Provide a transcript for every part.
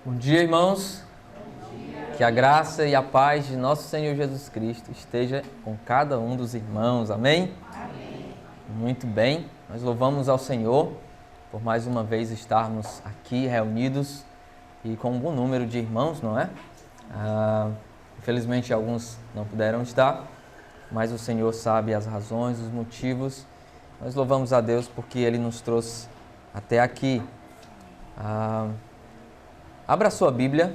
Bom dia, irmãos. Que a graça e a paz de nosso Senhor Jesus Cristo esteja com cada um dos irmãos. Amém? Amém. Muito bem. Nós louvamos ao Senhor por mais uma vez estarmos aqui reunidos e com um bom número de irmãos, não é? Infelizmente alguns não puderam estar, mas o Senhor sabe as razões, os motivos. Nós louvamos a Deus porque Ele nos trouxe até aqui. Abra a sua Bíblia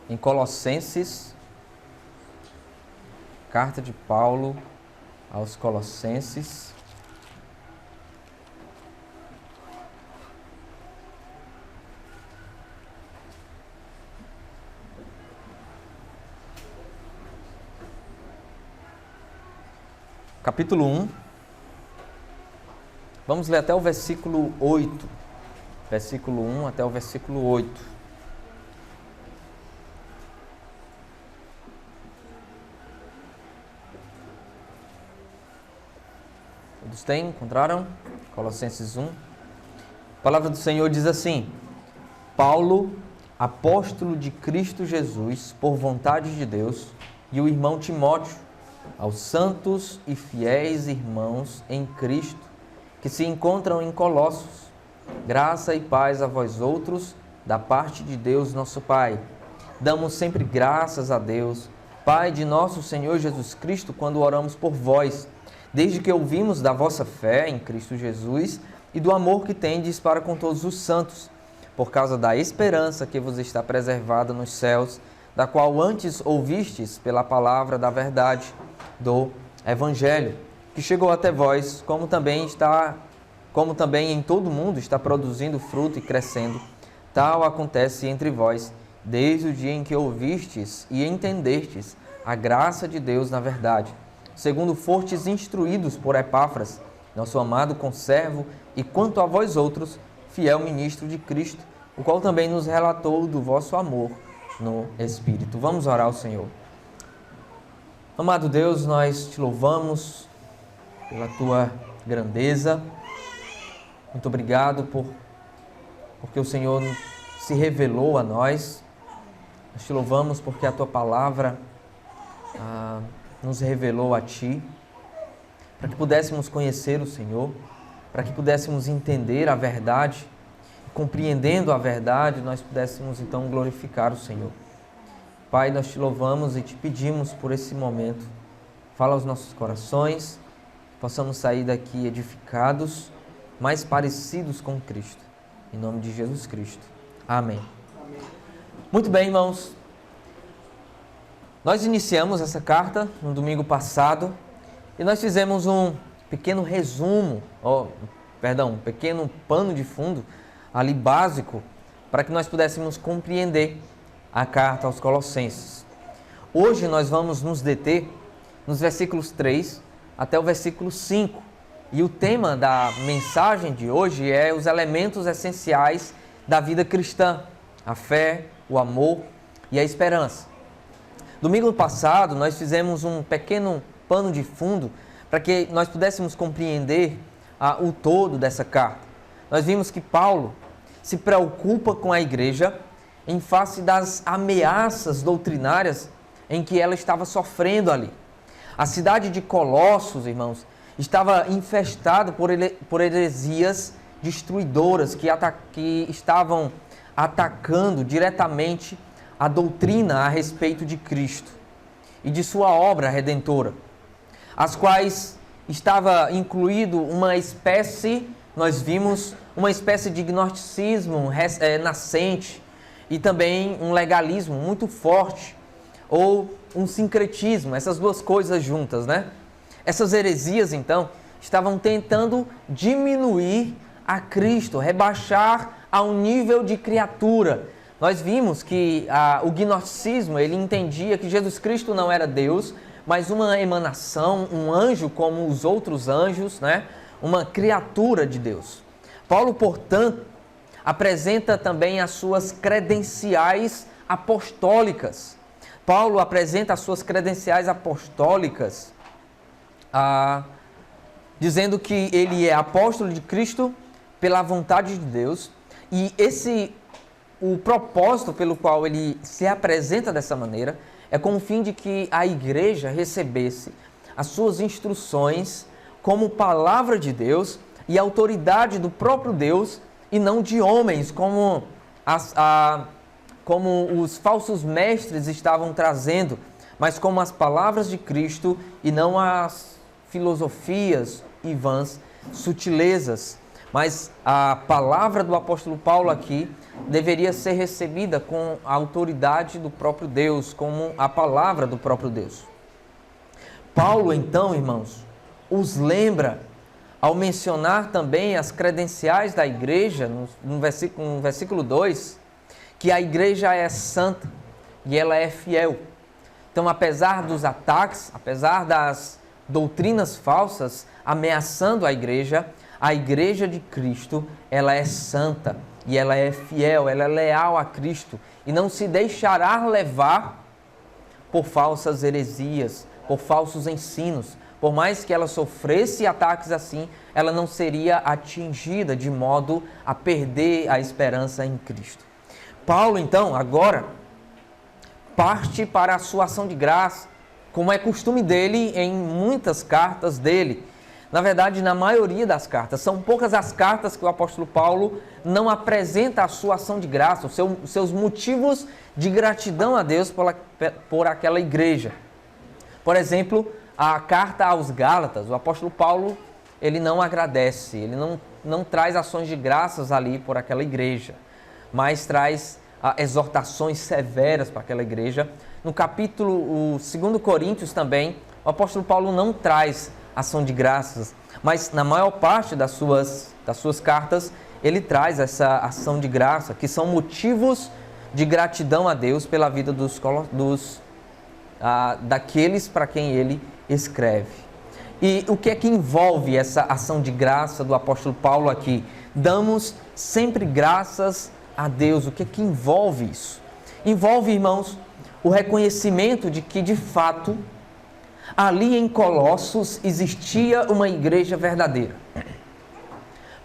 em Colossenses, carta de Paulo aos Colossenses. Capítulo 1. Vamos ler até o versículo 8. Versículo 1 até o versículo 8. Todos têm? Encontraram? Colossenses 1. A palavra do Senhor diz assim: Paulo, apóstolo de Cristo Jesus, por vontade de Deus, e o irmão Timóteo, aos santos e fiéis irmãos em Cristo, que se encontram em Colossos, graça e paz a vós outros, da parte de Deus nosso Pai. Damos sempre graças a Deus, Pai de nosso Senhor Jesus Cristo, quando oramos por vós, desde que ouvimos da vossa fé em Cristo Jesus e do amor que tendes para com todos os santos, por causa da esperança que vos está preservada nos céus, da qual antes ouvistes pela palavra da verdade do Evangelho, que chegou até vós, como também em todo o mundo está produzindo fruto e crescendo. Tal acontece entre vós, desde o dia em que ouvistes e entendestes a graça de Deus na verdade, segundo fostes instruídos por Epáfras, nosso amado conservo, e quanto a vós outros, fiel ministro de Cristo, o qual também nos relatou do vosso amor no Espírito. Vamos orar ao Senhor. Amado Deus, nós te louvamos pela tua grandeza. Muito obrigado porque o Senhor se revelou a nós. Nós te louvamos porque a tua palavra nos revelou a ti, para que pudéssemos conhecer o Senhor, para que pudéssemos entender a verdade, compreendendo a verdade, nós pudéssemos então glorificar o Senhor. Pai, nós te louvamos e te pedimos por esse momento. Fala aos nossos corações, possamos sair daqui edificados, mais parecidos com Cristo. Em nome de Jesus Cristo. Amém. Muito bem, irmãos. Nós iniciamos essa carta no domingo passado e nós fizemos um pequeno resumo, um pequeno pano de fundo ali básico para que nós pudéssemos compreender a carta aos Colossenses. Hoje nós vamos nos deter nos versículos 3 até o versículo 5. E o tema da mensagem de hoje é os elementos essenciais da vida cristã: a fé, o amor e a esperança. Domingo passado nós fizemos um pequeno pano de fundo para que nós pudéssemos compreender o todo dessa carta. Nós vimos que Paulo se preocupa com a igreja em face das ameaças doutrinárias em que ela estava sofrendo ali. A cidade de Colossos, irmãos, estava infestada por heresias destruidoras que estavam atacando diretamente a doutrina a respeito de Cristo e de sua obra redentora, as quais estava incluído nós vimos uma espécie de gnosticismo nascente e também um legalismo muito forte, ou um sincretismo, essas duas coisas juntas, né? Essas heresias, então, estavam tentando diminuir a Cristo, rebaixar ao nível de criatura. Nós vimos que o gnosticismo, ele entendia que Jesus Cristo não era Deus, mas uma emanação, um anjo como os outros anjos, né? Uma criatura de Deus. Paulo, portanto, apresenta também as suas credenciais apostólicas. Paulo apresenta as suas credenciais apostólicas dizendo que ele é apóstolo de Cristo pela vontade de Deus, e o propósito pelo qual ele se apresenta dessa maneira é com o fim de que a igreja recebesse as suas instruções como palavra de Deus e autoridade do próprio Deus e não de homens, como os falsos mestres estavam trazendo, mas como as palavras de Cristo e não as filosofias e vãs sutilezas. Mas a palavra do apóstolo Paulo aqui deveria ser recebida com a autoridade do próprio Deus, como a palavra do próprio Deus. Paulo, então, irmãos, os lembra ao mencionar também as credenciais da igreja, no versículo 2, que a igreja é santa e ela é fiel. Então, apesar dos ataques, apesar das doutrinas falsas ameaçando a igreja de Cristo, ela é santa e ela é fiel, ela é leal a Cristo e não se deixará levar por falsas heresias, por falsos ensinos. Por mais que ela sofresse ataques assim, ela não seria atingida de modo a perder a esperança em Cristo. Paulo, então, agora parte para a sua ação de graça, como é costume dele em muitas cartas dele. Na verdade, na maioria das cartas, são poucas as cartas que o apóstolo Paulo não apresenta a sua ação de graça, os seus motivos de gratidão a Deus por aquela igreja. Por exemplo, a carta aos Gálatas, o apóstolo Paulo, ele não agradece, ele não traz ações de graças ali por aquela igreja, mas traz exortações severas para aquela igreja. No capítulo 2 Coríntios também, o apóstolo Paulo não traz ação de graças, mas na maior parte das suas cartas, ele traz essa ação de graça, que são motivos de gratidão a Deus pela vida daqueles para quem ele escreve. E o que é que envolve essa ação de graça do apóstolo Paulo aqui? Damos sempre graças a Deus. O que é que envolve isso? Envolve, irmãos, o reconhecimento de que, de fato, ali em Colossos existia uma igreja verdadeira.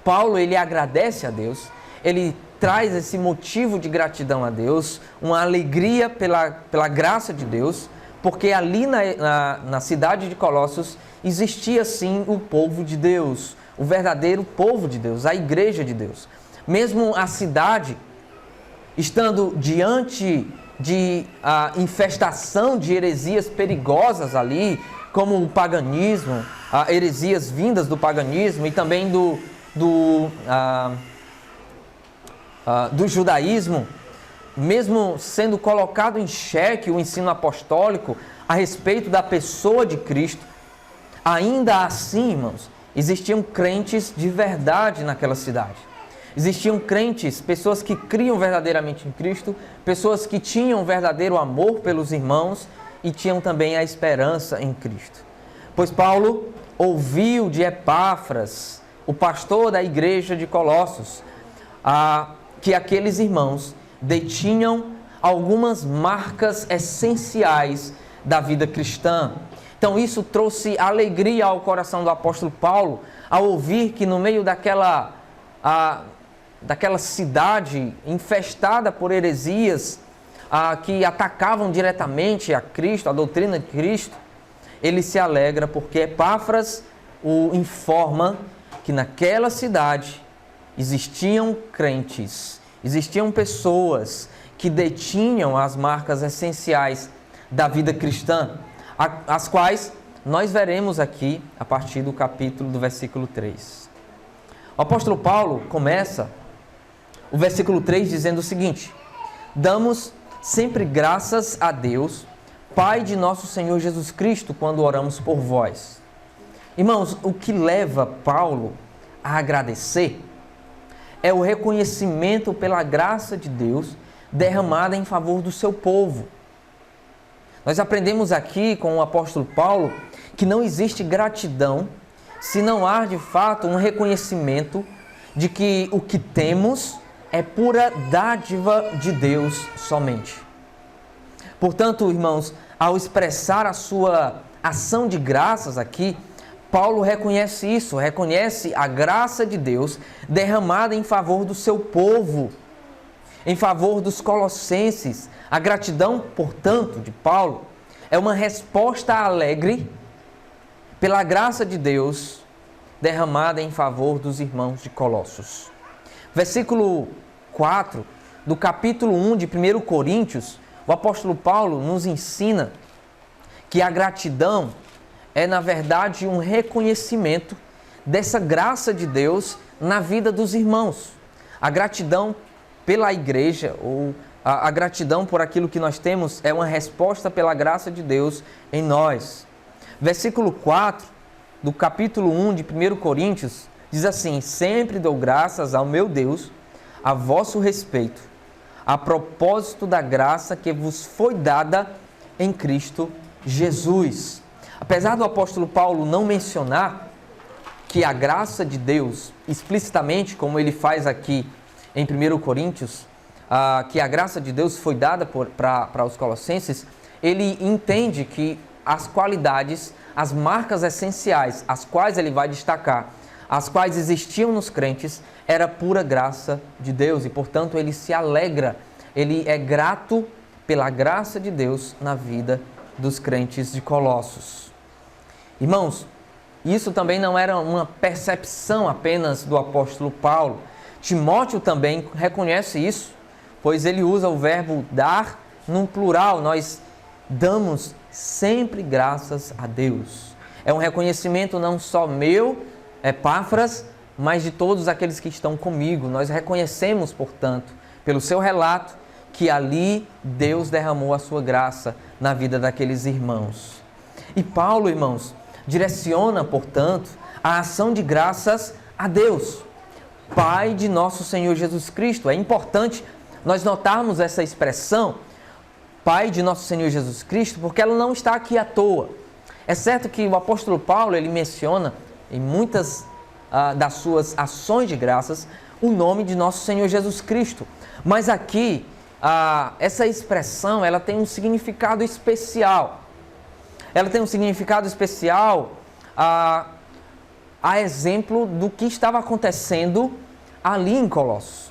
Paulo, ele agradece a Deus, ele traz esse motivo de gratidão a Deus, uma alegria pela graça de Deus, porque ali na cidade de Colossos existia sim o povo de Deus, o verdadeiro povo de Deus, a igreja de Deus. Mesmo a cidade estando diante de infestação de heresias perigosas ali, como o paganismo, heresias vindas do paganismo e também do judaísmo, mesmo sendo colocado em xeque o ensino apostólico a respeito da pessoa de Cristo, ainda assim, irmãos, existiam crentes de verdade naquela cidade. Existiam crentes, pessoas que criam verdadeiramente em Cristo, pessoas que tinham verdadeiro amor pelos irmãos e tinham também a esperança em Cristo. Pois Paulo ouviu de Epáfras, o pastor da igreja de Colossos, que aqueles irmãos detinham algumas marcas essenciais da vida cristã. Então isso trouxe alegria ao coração do apóstolo Paulo, ao ouvir que no meio daquela cidade infestada por heresias que atacavam diretamente a Cristo, a doutrina de Cristo, ele se alegra porque Epáfras o informa que naquela cidade existiam crentes, existiam pessoas que detinham as marcas essenciais da vida cristã, as quais nós veremos aqui a partir do versículo 3. O apóstolo Paulo começa o versículo 3 dizendo o seguinte: damos sempre graças a Deus, Pai de nosso Senhor Jesus Cristo, quando oramos por vós. Irmãos, o que leva Paulo a agradecer é o reconhecimento pela graça de Deus derramada em favor do seu povo. Nós aprendemos aqui com o apóstolo Paulo que não existe gratidão se não há de fato um reconhecimento de que o que temos é pura dádiva de Deus somente. Portanto, irmãos, ao expressar a sua ação de graças aqui, Paulo reconhece isso, reconhece a graça de Deus derramada em favor do seu povo. em favor dos colossenses. A gratidão, portanto, de Paulo é uma resposta alegre pela graça de Deus derramada em favor dos irmãos de Colossos. Versículo 4 do capítulo 1 de 1 Coríntios, o apóstolo Paulo nos ensina que a gratidão é, na verdade, um reconhecimento dessa graça de Deus na vida dos irmãos. A gratidão pela igreja, ou a gratidão por aquilo que nós temos, é uma resposta pela graça de Deus em nós. Versículo 4 do capítulo 1 de 1 Coríntios diz assim: sempre dou graças ao meu Deus a vosso respeito, a propósito da graça que vos foi dada em Cristo Jesus. Apesar do apóstolo Paulo não mencionar que a graça de Deus, explicitamente, como ele faz aqui em 1 Coríntios, que a graça de Deus foi dada para os colossenses, ele entende que as qualidades, as marcas essenciais, as quais ele vai destacar, as quais existiam nos crentes, era pura graça de Deus e, portanto, ele se alegra, ele é grato pela graça de Deus na vida dos crentes de Colossos. Irmãos, isso também não era uma percepção apenas do apóstolo Paulo. Timóteo também reconhece isso, pois ele usa o verbo dar num plural. Nós damos sempre graças a Deus. É um reconhecimento não só meu, Epáfras, mas de todos aqueles que estão comigo. Nós reconhecemos, portanto, pelo seu relato, que ali Deus derramou a sua graça na vida daqueles irmãos. E Paulo, irmãos, direciona, portanto, a ação de graças a Deus, Pai de nosso Senhor Jesus Cristo. É importante nós notarmos essa expressão, Pai de nosso Senhor Jesus Cristo, porque ela não está aqui à toa. É certo que o apóstolo Paulo, ele menciona em muitas das suas ações de graças o nome de nosso Senhor Jesus Cristo. Mas aqui, essa expressão, ela tem um significado especial. Ela tem um significado especial a exemplo do que estava acontecendo ali em Colossos.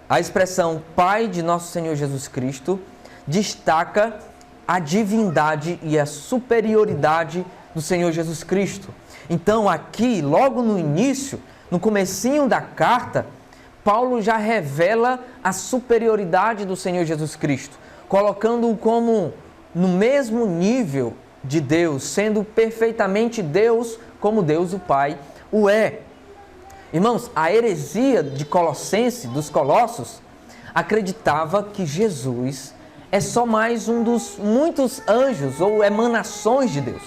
A expressão Pai de nosso Senhor Jesus Cristo destaca a divindade e a superioridade do Senhor Jesus Cristo. Então aqui, logo no início, no comecinho da carta, Paulo já revela a superioridade do Senhor Jesus Cristo, colocando-o como no mesmo nível de Deus, sendo perfeitamente Deus, como Deus o Pai o é. Irmãos, a heresia de Colossenses, dos Colossos, acreditava que Jesus é só mais um dos muitos anjos ou emanações de Deus.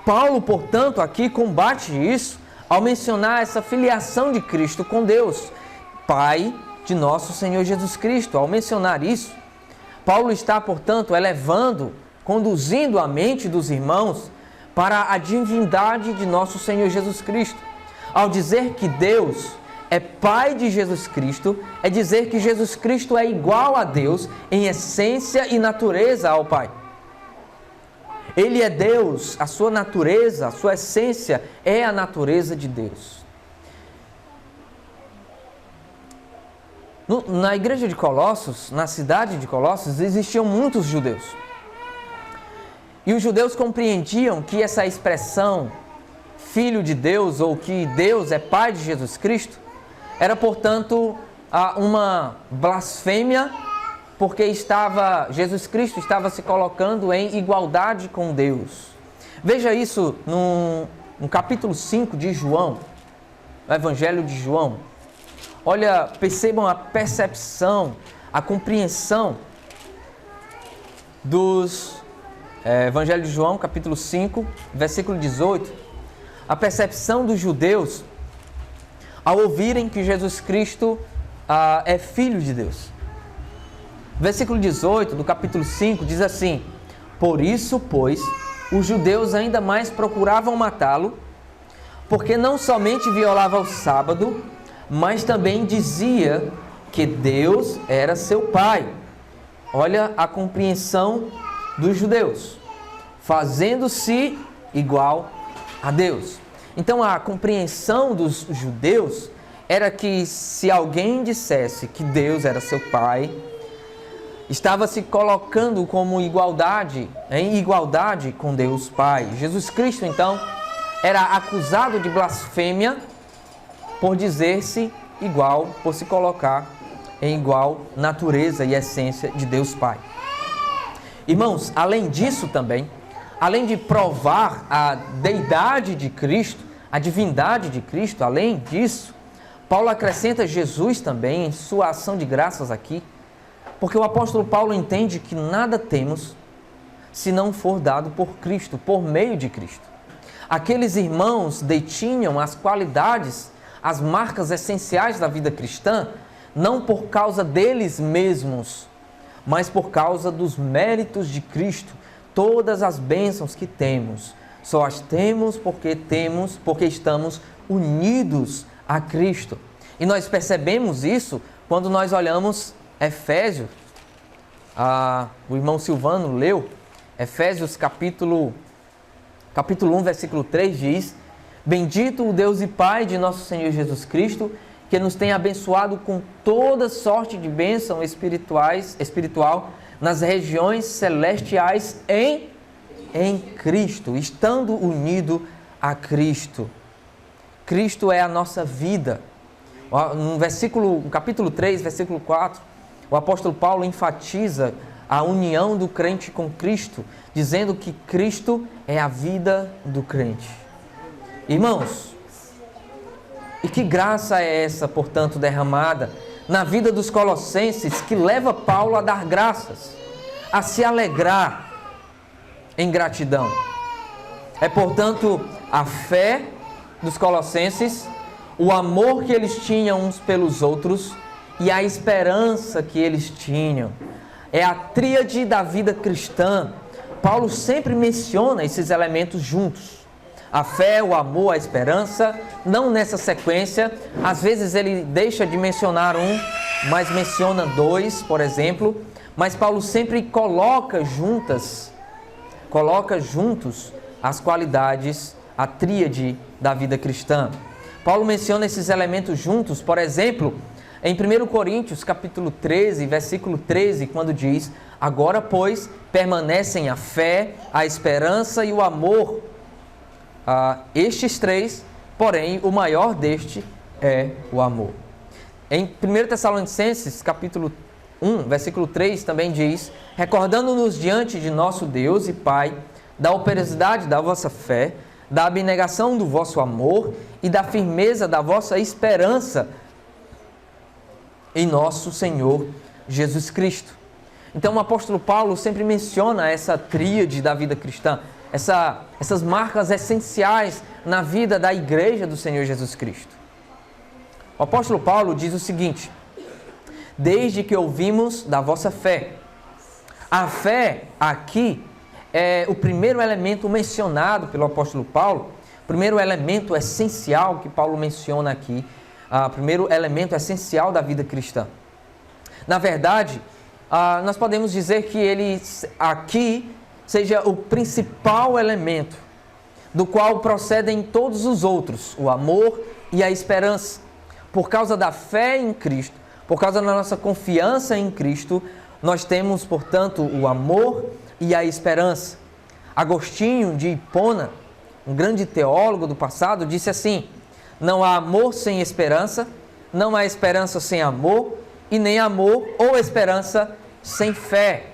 Paulo, portanto, aqui combate isso ao mencionar essa filiação de Cristo com Deus, Pai de nosso Senhor Jesus Cristo. Ao mencionar isso, Paulo está, portanto, conduzindo a mente dos irmãos para a divindade de nosso Senhor Jesus Cristo. Ao dizer que Deus é Pai de Jesus Cristo, é dizer que Jesus Cristo é igual a Deus em essência e natureza ao Pai. Ele é Deus, a sua natureza, a sua essência é a natureza de Deus. Na igreja de Colossos, na cidade de Colossos, existiam muitos judeus. E os judeus compreendiam que essa expressão, Filho de Deus, ou que Deus é Pai de Jesus Cristo, era, portanto, uma blasfêmia, porque Jesus Cristo estava se colocando em igualdade com Deus. Veja isso no capítulo 5 de João, no Evangelho de João. Olha, percebam a percepção, a compreensão dos Evangelho de João, capítulo 5, versículo 18. A percepção dos judeus ao ouvirem que Jesus Cristo é Filho de Deus. Versículo 18 do capítulo 5 diz assim: por isso, pois, os judeus ainda mais procuravam matá-lo, porque não somente violava o sábado, mas também dizia que Deus era seu Pai. Olha a compreensão dos judeus, fazendo-se igual a Deus. Então a compreensão dos judeus era que se alguém dissesse que Deus era seu Pai, estava se colocando como em igualdade com Deus Pai. Jesus Cristo, então, era acusado de blasfêmia por dizer-se igual, por se colocar em igual natureza e essência de Deus Pai. Irmãos, além disso também, além de provar a deidade de Cristo, a divindade de Cristo, além disso, Paulo acrescenta Jesus também em sua ação de graças aqui, porque o apóstolo Paulo entende que nada temos se não for dado por Cristo, por meio de Cristo. Aqueles irmãos detinham as qualidades, as marcas essenciais da vida cristã, não por causa deles mesmos, mas por causa dos méritos de Cristo. Todas as bênçãos que temos, só as temos porque estamos unidos a Cristo. E nós percebemos isso quando nós olhamos Efésios. O irmão Silvano leu Efésios capítulo 1, versículo 3 diz: Bendito o Deus e Pai de nosso Senhor Jesus Cristo, que nos tem abençoado com toda sorte de bênção espiritual nas regiões celestiais em Cristo, estando unido a Cristo. Cristo é a nossa vida. No capítulo 3, versículo 4, o apóstolo Paulo enfatiza a união do crente com Cristo, dizendo que Cristo é a vida do crente. Irmãos, e que graça é essa, portanto, derramada na vida dos colossenses, que leva Paulo a dar graças, a se alegrar em gratidão? É, portanto, a fé dos colossenses, o amor que eles tinham uns pelos outros e a esperança que eles tinham. É a tríade da vida cristã. Paulo sempre menciona esses elementos juntos. A fé, o amor, a esperança, não nessa sequência. Às vezes ele deixa de mencionar um, mas menciona dois, por exemplo. Mas Paulo sempre coloca juntos as qualidades, a tríade da vida cristã. Paulo menciona esses elementos juntos, por exemplo, em 1 Coríntios, capítulo 13, versículo 13, quando diz: Agora, pois, permanecem a fé, a esperança e o amor. Estes três, porém, o maior deste é o amor. Em 1 Tessalonicenses, capítulo 1, versículo 3, também diz: Recordando-nos diante de nosso Deus e Pai, da operosidade da vossa fé, da abnegação do vosso amor e da firmeza da vossa esperança em nosso Senhor Jesus Cristo. Então o apóstolo Paulo sempre menciona essa tríade da vida cristã, essas marcas essenciais na vida da igreja do Senhor Jesus Cristo. O apóstolo Paulo diz o seguinte: desde que ouvimos da vossa fé. A fé aqui é o primeiro elemento mencionado pelo apóstolo Paulo, o primeiro elemento essencial que Paulo menciona aqui, o primeiro elemento essencial da vida cristã. Na verdade, nós podemos dizer que ele aqui seja o principal elemento do qual procedem todos os outros, o amor e a esperança. Por causa da fé em Cristo, por causa da nossa confiança em Cristo, nós temos, portanto, o amor e a esperança. Agostinho de Hipona, um grande teólogo do passado, disse assim: não há amor sem esperança, não há esperança sem amor, e nem amor ou esperança sem fé.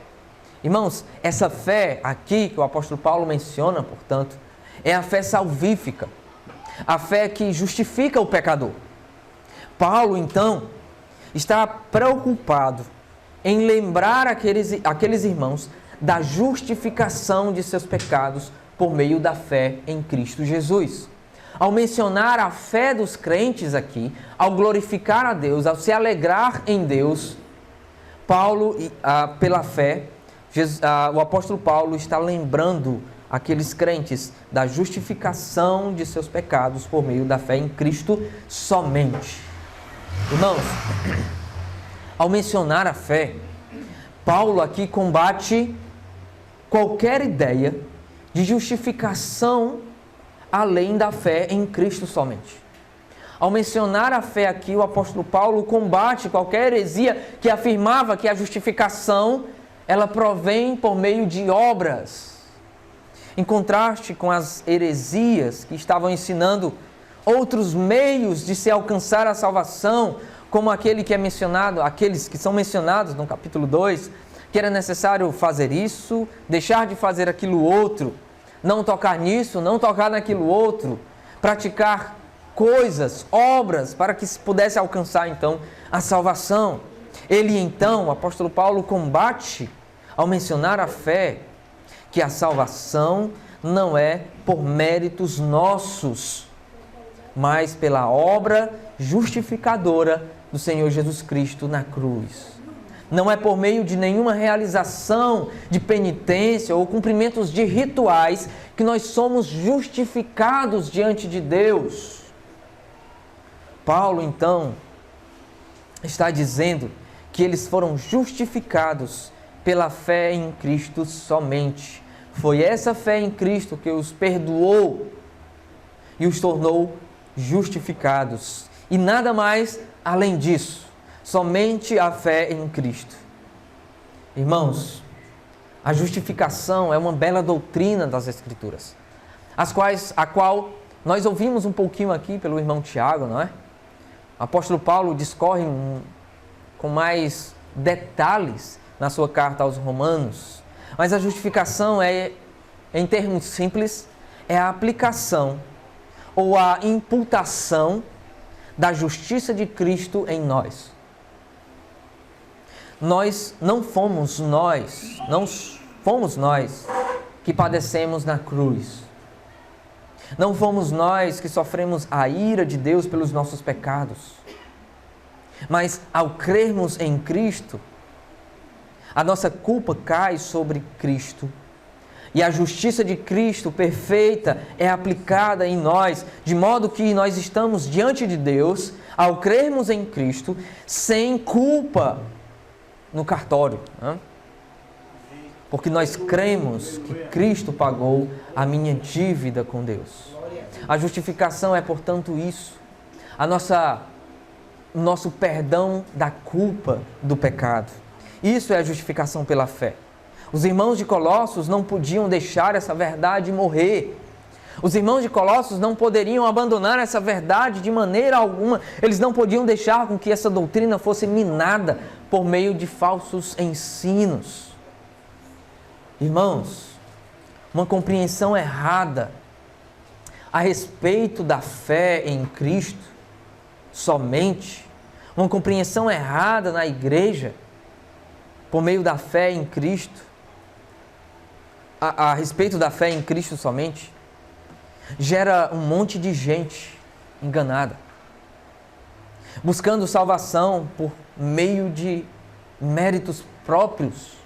Irmãos, essa fé aqui que o apóstolo Paulo menciona, portanto, é a fé salvífica, a fé que justifica o pecador. Paulo, então, está preocupado em lembrar aqueles irmãos da justificação de seus pecados por meio da fé em Cristo Jesus. Ao mencionar a fé dos crentes aqui, ao glorificar a Deus, ao se alegrar em Deus, Paulo, pela fé, o apóstolo Paulo está lembrando aqueles crentes da justificação de seus pecados por meio da fé em Cristo somente. Irmãos, ao mencionar a fé, Paulo aqui combate qualquer ideia de justificação além da fé em Cristo somente. Ao mencionar a fé aqui, o apóstolo Paulo combate qualquer heresia que afirmava que a justificação ela provém por meio de obras. Em contraste com as heresias que estavam ensinando outros meios de se alcançar a salvação, como aqueles que são mencionados no capítulo 2, que era necessário fazer isso, deixar de fazer aquilo outro, não tocar nisso, não tocar naquilo outro, praticar coisas, obras, para que se pudesse alcançar então a salvação. Ele então, o apóstolo Paulo, combate ao mencionar a fé, que a salvação não é por méritos nossos, mas pela obra justificadora do Senhor Jesus Cristo na cruz. Não é por meio de nenhuma realização de penitência ou cumprimentos de rituais que nós somos justificados diante de Deus. Paulo, então, está dizendo que eles foram justificados pela fé em Cristo somente. Foi essa fé em Cristo que os perdoou e os tornou justificados. E nada mais além disso, somente a fé em Cristo. Irmãos, a justificação é uma bela doutrina das Escrituras, a qual nós ouvimos um pouquinho aqui pelo irmão Tiago, não é? O apóstolo Paulo discorre com mais detalhes na sua carta aos Romanos, mas a justificação em termos simples, é a aplicação ou a imputação da justiça de Cristo em nós. Não fomos nós que padecemos na cruz. Não fomos nós que sofremos a ira de Deus pelos nossos pecados. Mas ao crermos em Cristo, a nossa culpa cai sobre Cristo. E a justiça de Cristo perfeita é aplicada em nós, de modo que nós estamos diante de Deus, ao crermos em Cristo, sem culpa no cartório. Né? Porque nós cremos que Cristo pagou a minha dívida com Deus. A justificação é, portanto, isso. O nosso perdão da culpa do pecado. Isso é a justificação pela fé. Os irmãos de Colossos não podiam deixar essa verdade morrer. Os irmãos de Colossos não poderiam abandonar essa verdade de maneira alguma. Eles não podiam deixar com que essa doutrina fosse minada por meio de falsos ensinos. Irmãos, uma compreensão errada a respeito da fé em Cristo somente, uma compreensão errada na igreja por meio da fé em Cristo, a respeito da fé em Cristo somente, gera um monte de gente enganada, buscando salvação por meio de méritos próprios,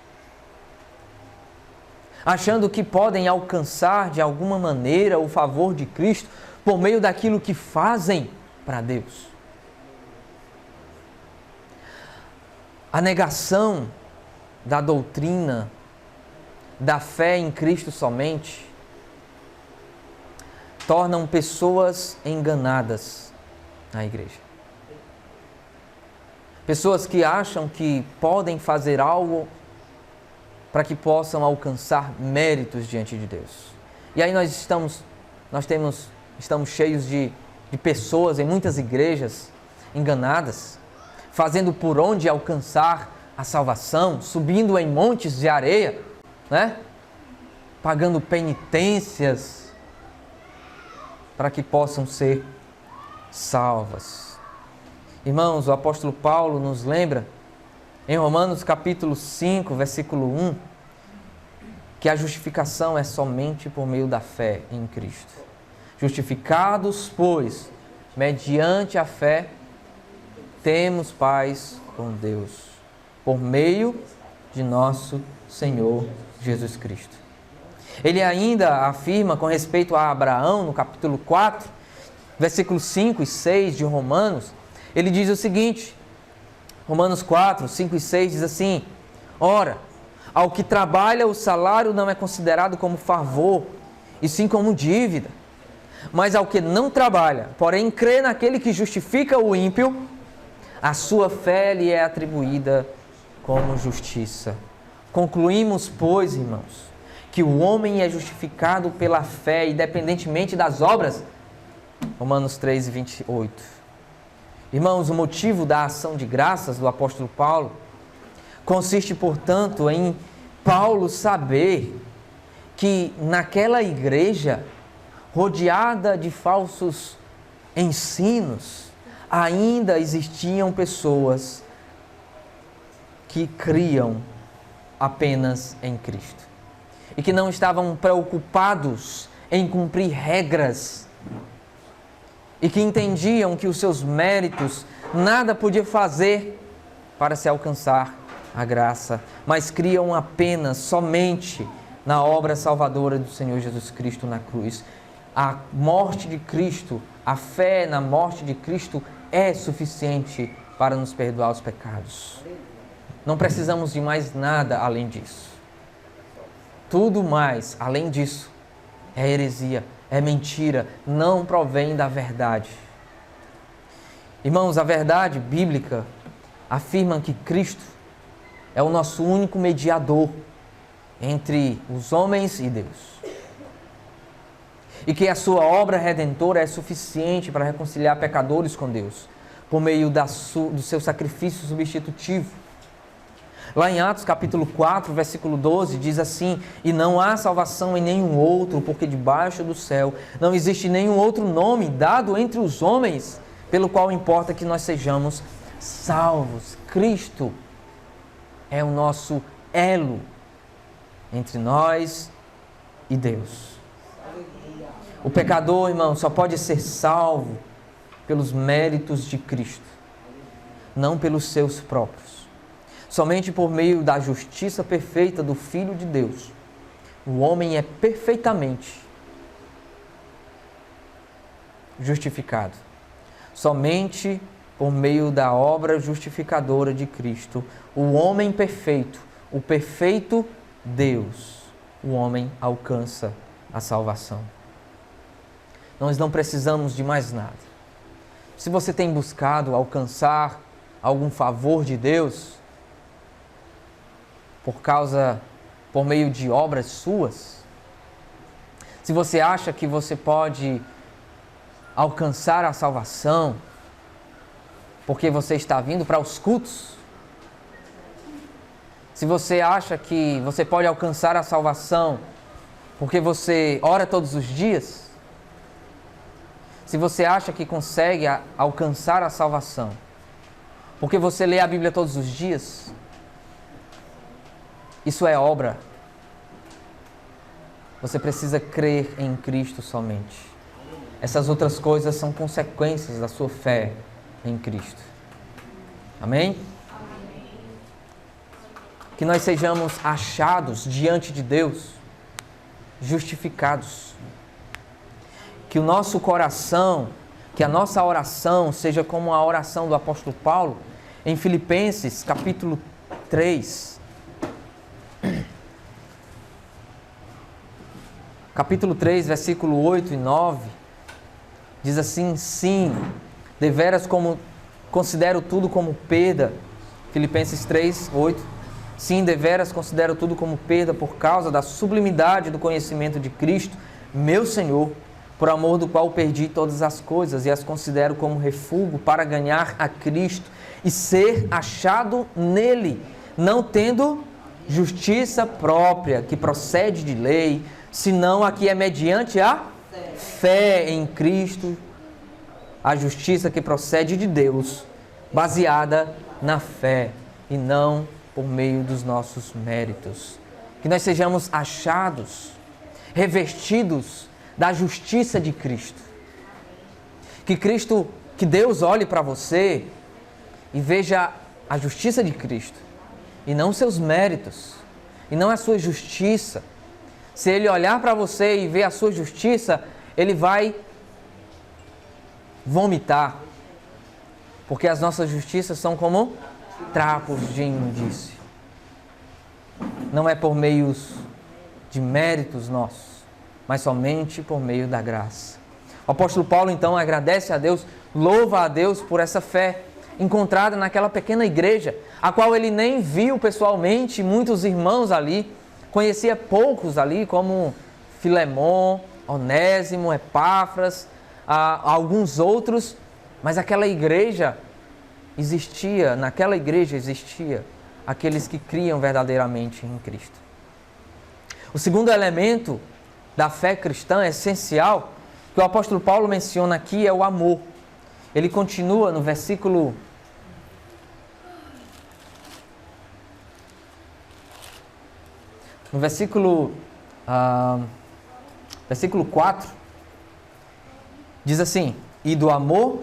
achando que podem alcançar de alguma maneira o favor de Cristo por meio daquilo que fazem para Deus. A negação da doutrina da fé em Cristo somente tornam pessoas enganadas na igreja. Pessoas que acham que podem fazer algo para que possam alcançar méritos diante de Deus. E aí estamos cheios de pessoas em muitas igrejas enganadas, fazendo por onde alcançar a salvação, subindo em montes de areia, né? Pagando penitências para que possam ser salvas. Irmãos, o apóstolo Paulo nos lembra em Romanos capítulo 5, versículo 1, que a justificação é somente por meio da fé em Cristo. Justificados, pois, mediante a fé, temos paz com Deus, por meio de nosso Senhor Jesus Cristo. Ele ainda afirma com respeito a Abraão, no capítulo 4, versículos 5 e 6 de Romanos, ele diz o seguinte, Romanos 4, 5 e 6 diz assim: ora, ao que trabalha o salário não é considerado como favor, e sim como dívida. Mas ao que não trabalha, porém crê naquele que justifica o ímpio, a sua fé lhe é atribuída como justiça. Concluímos, pois, irmãos, que o homem é justificado pela fé, independentemente das obras. Romanos 3, 28. Irmãos, o motivo da ação de graças do apóstolo Paulo consiste, portanto, em Paulo saber que naquela igreja, rodeada de falsos ensinos, ainda existiam pessoas que criam apenas em Cristo e que não estavam preocupados em cumprir regras e que entendiam que os seus méritos nada podia fazer para se alcançar a graça, mas criam apenas, somente na obra salvadora do Senhor Jesus Cristo na cruz. A morte de Cristo, a fé na morte de Cristo é suficiente para nos perdoar os pecados. Não precisamos de mais nada além disso. Tudo mais além disso é heresia, é mentira, não provém da verdade. Irmãos, a verdade bíblica afirma que Cristo é o nosso único mediador entre os homens e Deus. E que a sua obra redentora é suficiente para reconciliar pecadores com Deus, por meio do seu sacrifício substitutivo. Lá em Atos capítulo 4, versículo 12, diz assim: e não há salvação em nenhum outro, porque debaixo do céu não existe nenhum outro nome dado entre os homens, pelo qual importa que nós sejamos salvos. Cristo é o nosso elo entre nós e Deus. O pecador, irmão, só pode ser salvo pelos méritos de Cristo, não pelos seus próprios. Somente por meio da justiça perfeita do Filho de Deus, o homem é perfeitamente justificado. Somente por meio da obra justificadora de Cristo, o homem perfeito, o perfeito Deus, o homem alcança a salvação. Nós não precisamos de mais nada. Se você tem buscado alcançar algum favor de Deus por meio de obras suas, se você acha que você pode alcançar a salvação porque você está vindo para os cultos, se você acha que você pode alcançar a salvação porque você ora todos os dias, se você acha que consegue alcançar a salvação porque você lê a Bíblia todos os dias, isso é obra. Você precisa crer em Cristo somente. Essas outras coisas são consequências da sua fé em Cristo. Amém? Que nós sejamos achados diante de Deus, justificados. Que o nosso coração, que a nossa oração seja como a oração do apóstolo Paulo em Filipenses capítulo 3. Capítulo 3, versículo 8 e 9, diz assim: sim, deveras considero tudo como perda. Filipenses 3, 8. Sim, deveras considero tudo como perda por causa da sublimidade do conhecimento de Cristo, meu Senhor, por amor do qual perdi todas as coisas e as considero como refúgio para ganhar a Cristo e ser achado nele, não tendo justiça própria que procede de lei, senão a que é mediante a fé em Cristo, a justiça que procede de Deus, baseada na fé e não por meio dos nossos méritos. Que nós sejamos achados, revestidos da justiça de Cristo. Que Deus olhe para você e veja a justiça de Cristo, e não seus méritos, e não a sua justiça. Se Ele olhar para você e ver a sua justiça, Ele vai vomitar, porque as nossas justiças são como trapos de imundície. Não é por meios de méritos nossos, mas somente por meio da graça. O apóstolo Paulo, então, agradece a Deus, louva a Deus por essa fé encontrada naquela pequena igreja, a qual ele nem viu pessoalmente, muitos irmãos ali, conhecia poucos ali, como Filemon, Onésimo, Epáfras, alguns outros, mas naquela igreja existia aqueles que criam verdadeiramente em Cristo. O segundo elemento da fé cristã essencial que o apóstolo Paulo menciona aqui é o amor. Ele continua no versículo 4, diz assim: e do amor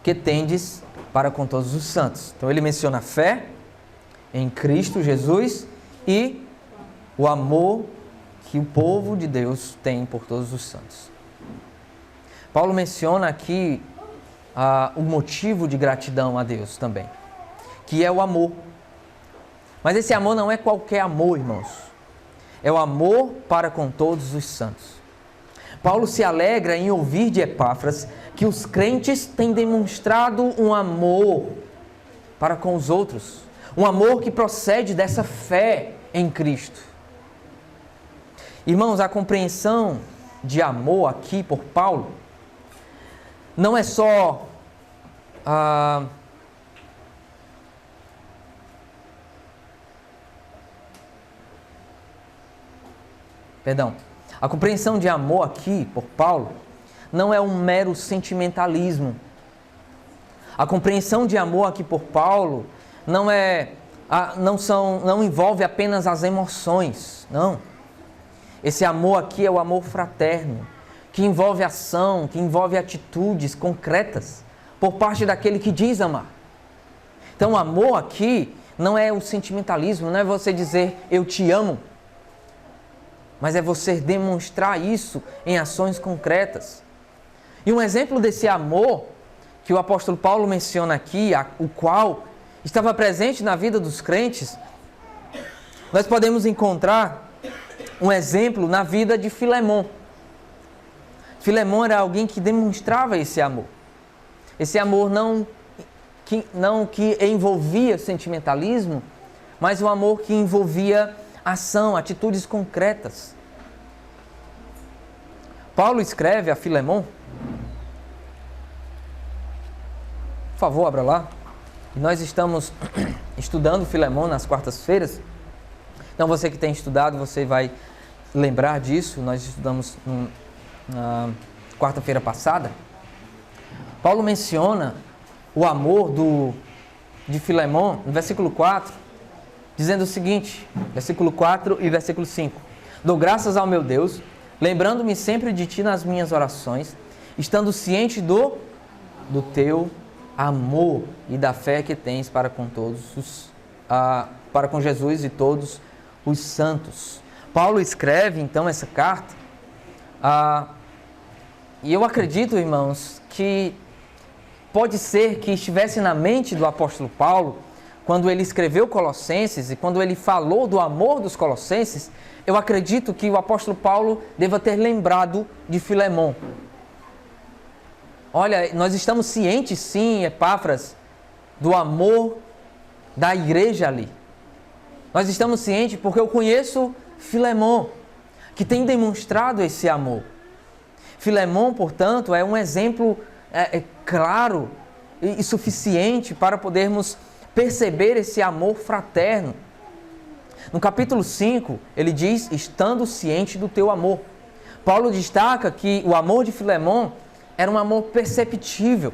que tendes para com todos os santos. Então ele menciona a fé em Cristo Jesus e o amor que o povo de Deus tem por todos os santos. Paulo menciona aqui o motivo de gratidão a Deus também, que é o amor. Mas esse amor não é qualquer amor, irmãos. É o amor para com todos os santos. Paulo se alegra em ouvir de Epáfras que os crentes têm demonstrado um amor para com os outros. Um amor que procede dessa fé em Cristo. Irmãos, a compreensão de amor aqui por Paulo não é só a compreensão de amor aqui por Paulo não é um mero sentimentalismo. A compreensão de amor aqui por Paulo não envolve apenas as emoções, não. Esse amor aqui é o amor fraterno, que envolve ação, que envolve atitudes concretas por parte daquele que diz amar. Então, o amor aqui não é o sentimentalismo, não é você dizer eu te amo, mas é você demonstrar isso em ações concretas. E um exemplo desse amor que o apóstolo Paulo menciona aqui, o qual estava presente na vida dos crentes, nós podemos encontrar um exemplo na vida de Filemon. Filemon era alguém que demonstrava esse amor. Esse amor não que envolvia sentimentalismo, mas o amor que envolvia ação, atitudes concretas. Paulo escreve a Filemon. Por favor, abra lá. E nós estamos estudando Filemon nas quartas-feiras. Então, você que tem estudado, você vai lembrar disso. Nós estudamos na quarta-feira passada. Paulo menciona o amor de Filemon no versículo 4, dizendo o seguinte, versículo 4 e versículo 5. Dou graças ao meu Deus, lembrando-me sempre de ti nas minhas orações, estando ciente do teu amor e da fé que tens para com para com Jesus e todos os santos. Paulo escreve então essa carta, e eu acredito, irmãos, que pode ser que estivesse na mente do apóstolo Paulo, quando ele escreveu Colossenses e quando ele falou do amor dos Colossenses, eu acredito que o apóstolo Paulo deva ter lembrado de Filemon. Olha, nós estamos cientes, sim, Epáfras, do amor da igreja ali. Nós estamos cientes porque eu conheço Filemon, que tem demonstrado esse amor. Filemon, portanto, é um exemplo claro e suficiente para podermos perceber esse amor fraterno. No capítulo 5, ele diz, estando ciente do teu amor. Paulo destaca que o amor de Filemon era um amor perceptível,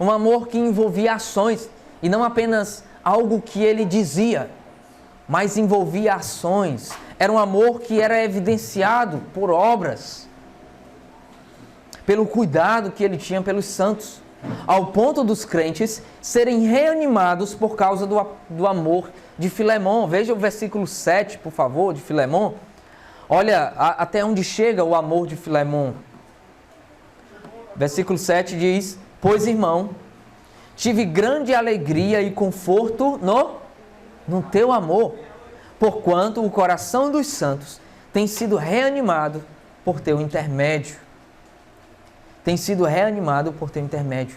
um amor que envolvia ações, e não apenas algo que ele dizia, mas envolvia ações. Era um amor que era evidenciado por obras, pelo cuidado que ele tinha pelos santos, ao ponto dos crentes serem reanimados por causa do amor de Filemon. Veja o versículo 7, por favor, de Filemon. Olha até onde chega o amor de Filemon. Versículo 7 diz: pois, irmão, tive grande alegria e conforto no teu amor, porquanto o coração dos santos tem sido reanimado por teu intermédio. tem sido reanimado por teu intermédio.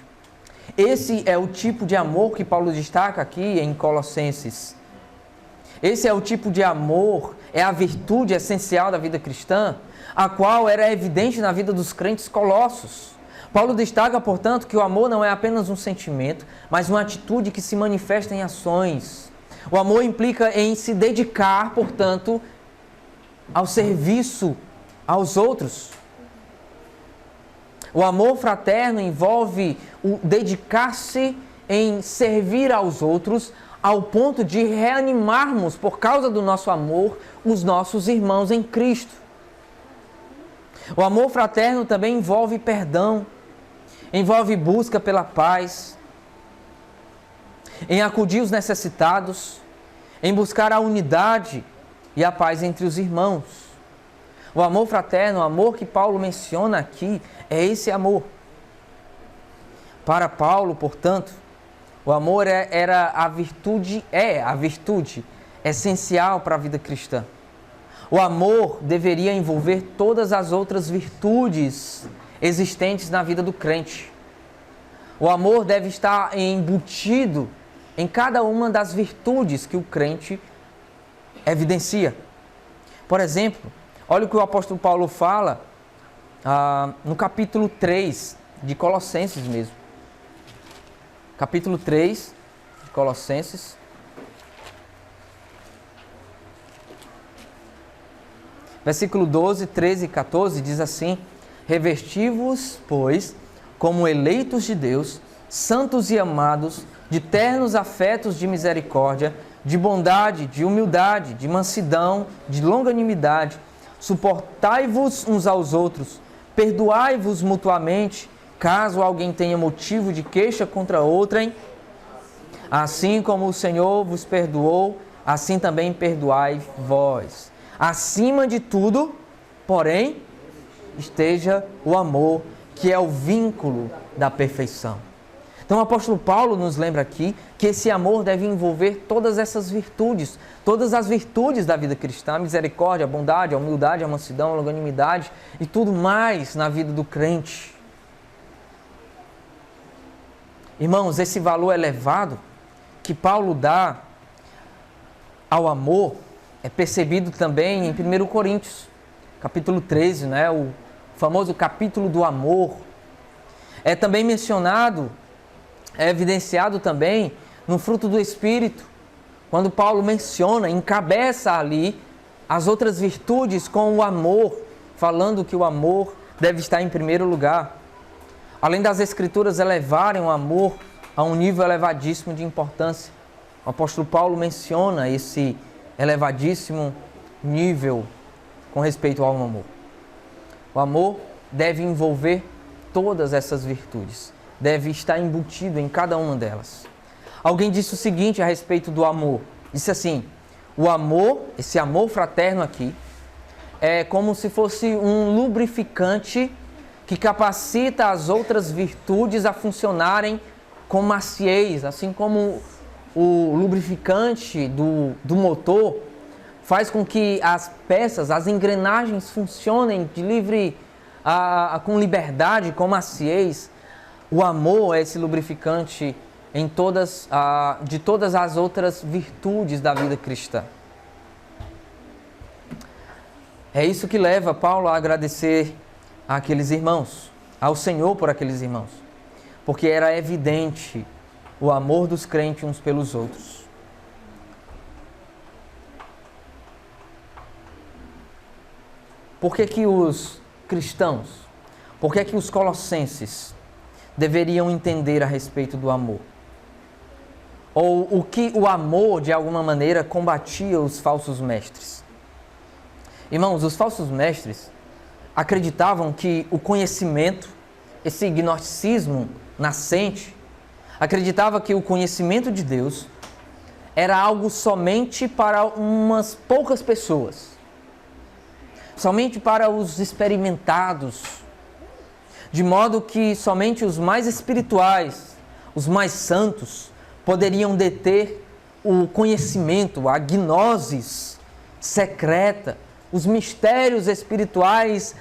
Esse é o tipo de amor que Paulo destaca aqui em Colossenses. Esse é o tipo de amor, é a virtude essencial da vida cristã, a qual era evidente na vida dos crentes colossos. Paulo destaca, portanto, que o amor não é apenas um sentimento, mas uma atitude que se manifesta em ações. O amor implica em se dedicar, portanto, ao serviço aos outros. O amor fraterno envolve o dedicar-se em servir aos outros, ao ponto de reanimarmos, por causa do nosso amor, os nossos irmãos em Cristo. O amor fraterno também envolve perdão, envolve busca pela paz, em acudir os necessitados, em buscar a unidade e a paz entre os irmãos. O amor fraterno, o amor que Paulo menciona aqui, é esse amor. Para Paulo, portanto, o amor era a virtude essencial para a vida cristã. O amor deveria envolver todas as outras virtudes existentes na vida do crente. O amor deve estar embutido em cada uma das virtudes que o crente evidencia. Por exemplo, olha o que o apóstolo Paulo fala no capítulo 3 de Colossenses mesmo. Capítulo 3 de Colossenses. Versículo 12, 13 e 14 diz assim: revesti-vos, pois, como eleitos de Deus, santos e amados, de ternos afetos de misericórdia, de bondade, de humildade, de mansidão, de longanimidade, suportai-vos uns aos outros, perdoai-vos mutuamente, caso alguém tenha motivo de queixa contra outrem, assim como o Senhor vos perdoou, assim também perdoai vós. Acima de tudo, porém, esteja o amor, que é o vínculo da perfeição. Então o apóstolo Paulo nos lembra aqui que esse amor deve envolver todas essas virtudes, todas as virtudes da vida cristã, a misericórdia, a bondade, a humildade, a mansidão, a longanimidade e tudo mais na vida do crente. Irmãos, esse valor elevado que Paulo dá ao amor é percebido também em 1 Coríntios, capítulo 13, né? O famoso capítulo do amor. É também mencionado, é evidenciado também no fruto do Espírito, quando Paulo menciona, encabeça ali as outras virtudes com o amor, falando que o amor deve estar em primeiro lugar. Além das Escrituras elevarem o amor a um nível elevadíssimo de importância, o apóstolo Paulo menciona esse elevadíssimo nível com respeito ao amor. O amor deve envolver todas essas virtudes, deve estar embutido em cada uma delas. Alguém disse o seguinte a respeito do amor, disse assim: o amor, esse amor fraterno aqui, é como se fosse um lubrificante que capacita as outras virtudes a funcionarem com maciez, assim como o lubrificante do motor faz com que as peças, as engrenagens funcionem com liberdade, com maciez. O amor é esse lubrificante de todas as outras virtudes da vida cristã. É isso que leva Paulo a agradecer àqueles irmãos, ao Senhor por aqueles irmãos, porque era evidente o amor dos crentes uns pelos outros. Por que os cristãos, por que os colossenses deveriam entender a respeito do amor? Ou o que o amor, de alguma maneira, combatia os falsos mestres? Irmãos, os falsos mestres acreditavam que o conhecimento, esse gnosticismo nascente, acreditava que o conhecimento de Deus era algo somente para umas poucas pessoas, somente para os experimentados, de modo que somente os mais espirituais, os mais santos, poderiam deter o conhecimento, a gnosis secreta, os mistérios espirituais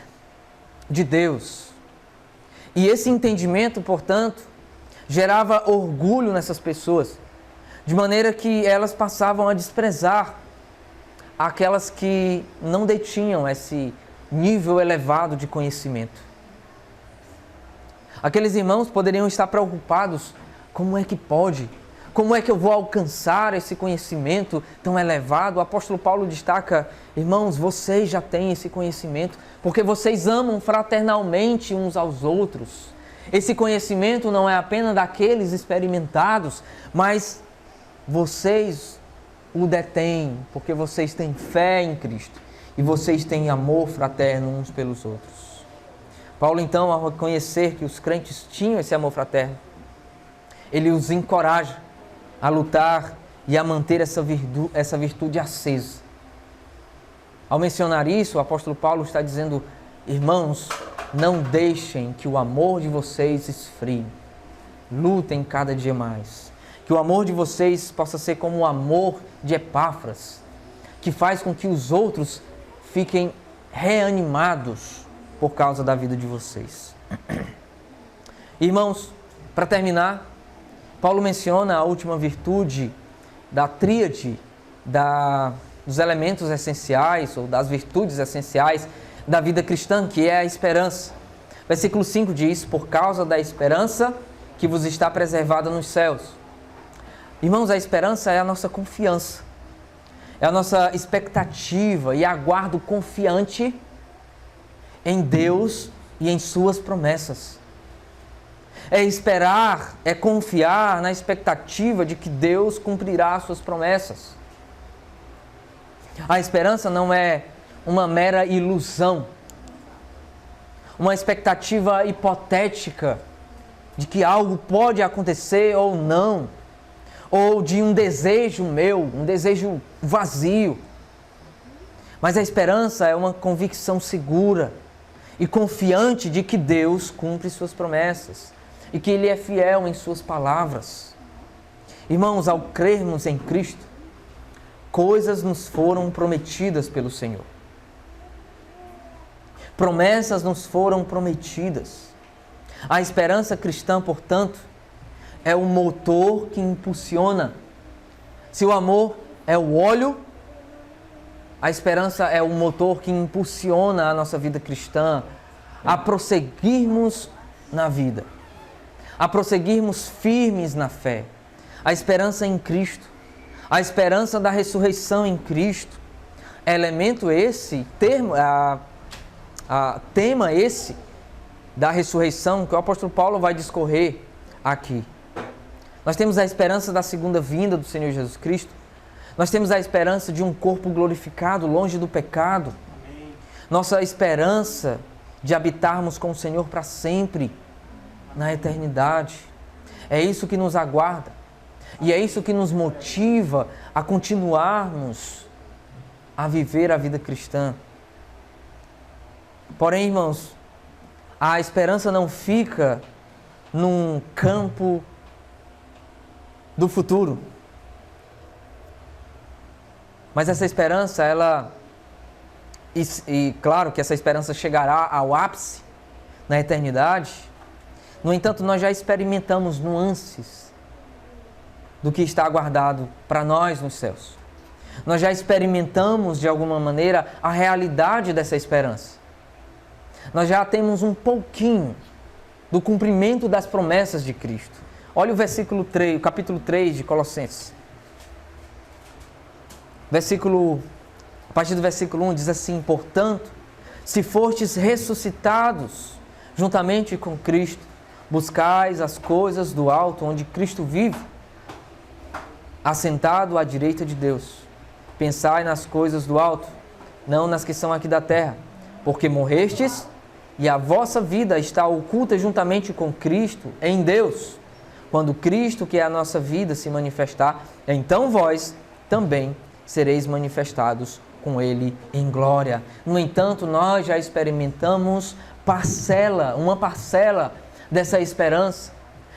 de Deus. E esse entendimento, portanto, gerava orgulho nessas pessoas, de maneira que elas passavam a desprezar aquelas que não detinham esse nível elevado de conhecimento. Aqueles irmãos poderiam estar preocupados: como é que pode? Como é que eu vou alcançar esse conhecimento tão elevado? O apóstolo Paulo destaca: irmãos, vocês já têm esse conhecimento, porque vocês amam fraternalmente uns aos outros. Esse conhecimento não é apenas daqueles experimentados, mas vocês o detêm, porque vocês têm fé em Cristo e vocês têm amor fraterno uns pelos outros. Paulo, então, ao reconhecer que os crentes tinham esse amor fraterno, ele os encoraja a lutar e a manter essa virtude acesa. Ao mencionar isso, o apóstolo Paulo está dizendo: irmãos, não deixem que o amor de vocês esfrie. Lutem cada dia mais. Que o amor de vocês possa ser como o amor de Epáfras, que faz com que os outros fiquem reanimados por causa da vida de vocês. Irmãos, para terminar, Paulo menciona a última virtude da tríade dos elementos essenciais ou das virtudes essenciais da vida cristã, que é a esperança. Versículo 5 diz: por causa da esperança que vos está preservada nos céus. Irmãos, a esperança é a nossa confiança, é a nossa expectativa e aguardo confiante em Deus e em suas promessas. É esperar, é confiar na expectativa de que Deus cumprirá suas promessas. A esperança não é uma mera ilusão, uma expectativa hipotética de que algo pode acontecer ou não, ou de um desejo meu, um desejo vazio. Mas a esperança é uma convicção segura e confiante de que Deus cumpre suas promessas e que Ele é fiel em suas palavras. Irmãos, ao crermos em Cristo, coisas nos foram prometidas pelo Senhor. Promessas nos foram prometidas. A esperança cristã, portanto, é o motor que impulsiona. Se o amor é o óleo, a esperança é o motor que impulsiona a nossa vida cristã a prosseguirmos na vida, a prosseguirmos firmes na fé. A esperança em Cristo, a esperança da ressurreição em Cristo, elemento esse, tema esse da ressurreição que o apóstolo Paulo vai discorrer aqui. Nós temos a esperança da segunda vinda do Senhor Jesus Cristo. Nós temos a esperança de um corpo glorificado, longe do pecado. Nossa esperança de habitarmos com o Senhor para sempre, na eternidade. É isso que nos aguarda. E é isso que nos motiva a continuarmos a viver a vida cristã. Porém, irmãos, a esperança não fica num campo do futuro. Mas essa esperança, e claro que essa esperança chegará ao ápice na eternidade. No entanto, nós já experimentamos nuances do que está aguardado para nós nos céus. Nós já experimentamos, de alguma maneira, a realidade dessa esperança. Nós já temos um pouquinho do cumprimento das promessas de Cristo. Olha o versículo 3, o capítulo 3 de Colossenses. A partir do versículo 1 diz assim: portanto, se fostes ressuscitados juntamente com Cristo, buscais as coisas do alto, onde Cristo vive, assentado à direita de Deus. Pensai nas coisas do alto, não nas que são aqui da terra, porque morrestes e a vossa vida está oculta juntamente com Cristo em Deus. Quando Cristo, que é a nossa vida, se manifestar, então vós também sereis manifestados com Ele em glória. No entanto, nós já experimentamos uma parcela dessa esperança.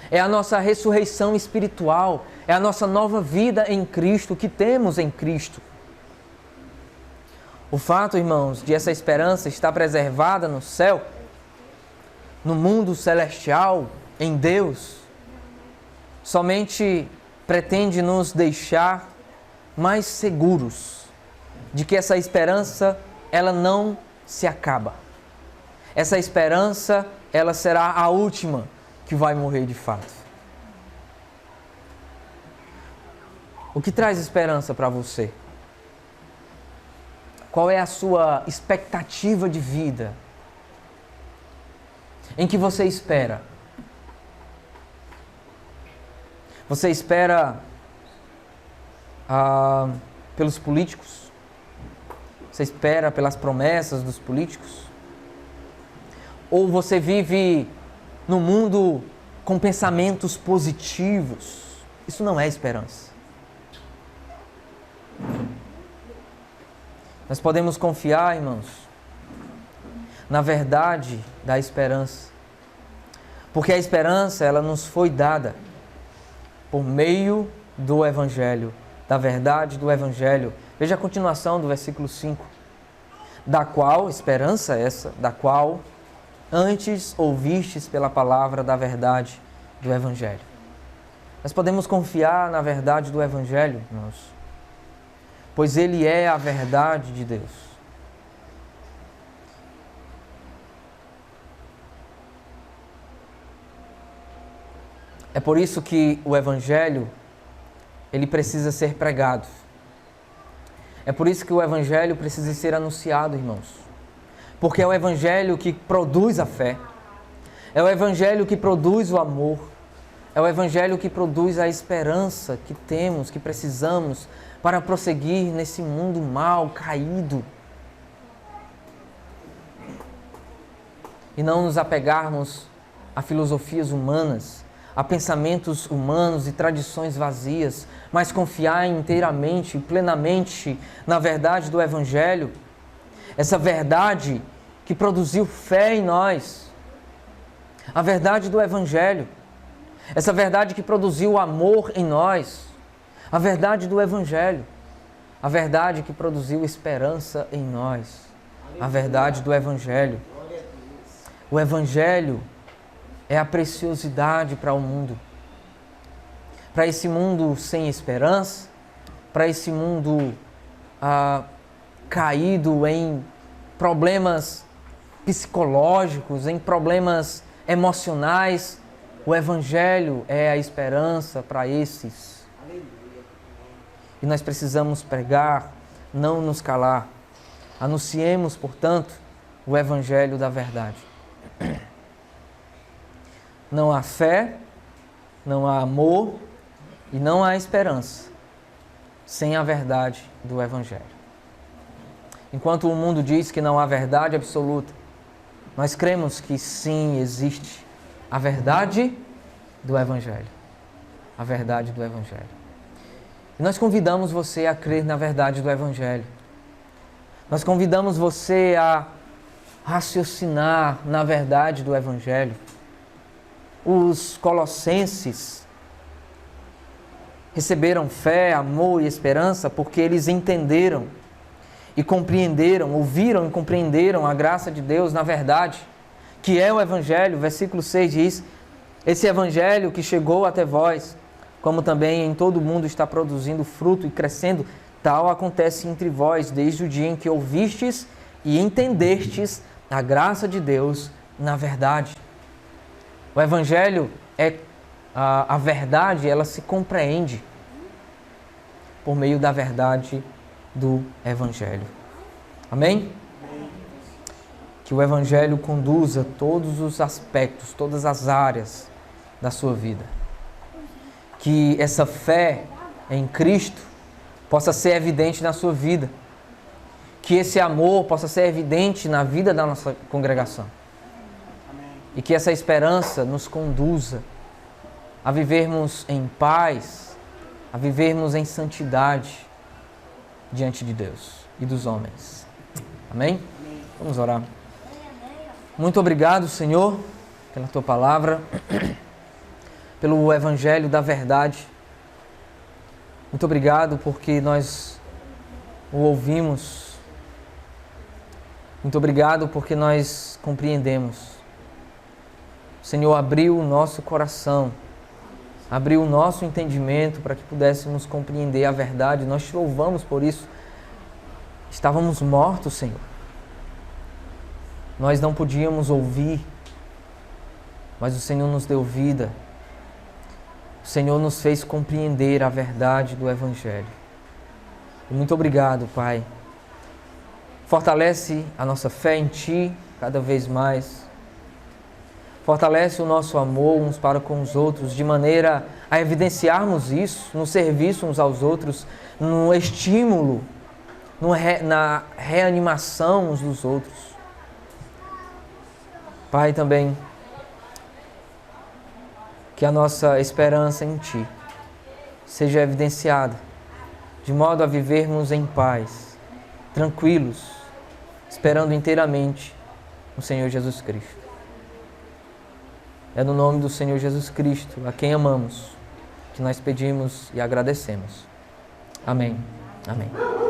É a nossa ressurreição espiritual, é a nossa nova vida em Cristo, que temos em Cristo. O fato, irmãos, de essa esperança estar preservada no céu, no mundo celestial, em Deus, somente pretende nos deixar mais seguros de que essa esperança, ela não se acaba. Essa esperança, ela será a última que vai morrer de fato. O que traz esperança para você? Qual é a sua expectativa de vida? Em que você espera? Você espera pelos políticos? Você espera pelas promessas dos políticos? Ou você vive no mundo com pensamentos positivos? Isso não é esperança. Nós podemos confiar, irmãos, na verdade da esperança. Porque a esperança, ela nos foi dada por meio do Evangelho, da verdade do Evangelho. Veja a continuação do versículo 5. Da qual, esperança essa, da qual antes ouvistes pela palavra da verdade do Evangelho. Nós podemos confiar na verdade do Evangelho, irmãos, pois ele é a verdade de Deus. É por isso que o Evangelho, ele precisa ser pregado. É por isso que o Evangelho precisa ser anunciado, irmãos. Porque é o Evangelho que produz a fé. É o Evangelho que produz o amor. É o Evangelho que produz a esperança que temos, que precisamos para prosseguir nesse mundo mal, caído. E não nos apegarmos a filosofias humanas, a pensamentos humanos e tradições vazias, mas confiar inteiramente e plenamente na verdade do Evangelho. Essa verdade que produziu fé em nós. A verdade do Evangelho. Essa verdade que produziu amor em nós. A verdade do Evangelho. A verdade que produziu esperança em nós. A verdade do Evangelho. O Evangelho é a preciosidade para o mundo. Para esse mundo sem esperança, para esse mundo caído em problemas psicológicos, em problemas emocionais, o Evangelho é a esperança para esses. E nós precisamos pregar, não nos calar. Anunciemos, portanto, o Evangelho da verdade. Não há fé, não há amor e não há esperança sem a verdade do Evangelho. Enquanto o mundo diz que não há verdade absoluta, nós cremos que sim, existe a verdade do Evangelho. A verdade do Evangelho. E nós convidamos você a crer na verdade do Evangelho. Nós convidamos você a raciocinar na verdade do Evangelho. Os colossenses receberam fé, amor e esperança porque eles entenderam e compreenderam, ouviram e compreenderam a graça de Deus na verdade, que é o Evangelho. Versículo 6 diz: esse Evangelho que chegou até vós, como também em todo o mundo está produzindo fruto e crescendo, tal acontece entre vós desde o dia em que ouvistes e entendestes a graça de Deus na verdade. O Evangelho é a verdade, ela se compreende por meio da verdade do Evangelho. Amém? Que o Evangelho conduza todos os aspectos, todas as áreas da sua vida. Que essa fé em Cristo possa ser evidente na sua vida. Que esse amor possa ser evidente na vida da nossa congregação. E que essa esperança nos conduza a vivermos em paz, a vivermos em santidade diante de Deus e dos homens. Amém? Vamos orar. Muito obrigado, Senhor, pela Tua palavra, pelo Evangelho da verdade. Muito obrigado porque nós o ouvimos. Muito obrigado porque nós compreendemos. O Senhor abriu o nosso coração, abriu o nosso entendimento para que pudéssemos compreender a verdade. Nós te louvamos por isso. Estávamos mortos, Senhor. Nós não podíamos ouvir, mas o Senhor nos deu vida. O Senhor nos fez compreender a verdade do Evangelho. E muito obrigado, Pai. Fortalece a nossa fé em Ti cada vez mais. Fortalece o nosso amor uns para com os outros, de maneira a evidenciarmos isso no serviço uns aos outros, no estímulo, na reanimação uns dos outros. Pai, também, que a nossa esperança em Ti seja evidenciada, de modo a vivermos em paz, tranquilos, esperando inteiramente o Senhor Jesus Cristo. É no nome do Senhor Jesus Cristo, a quem amamos, que nós pedimos e agradecemos. Amém. Amém.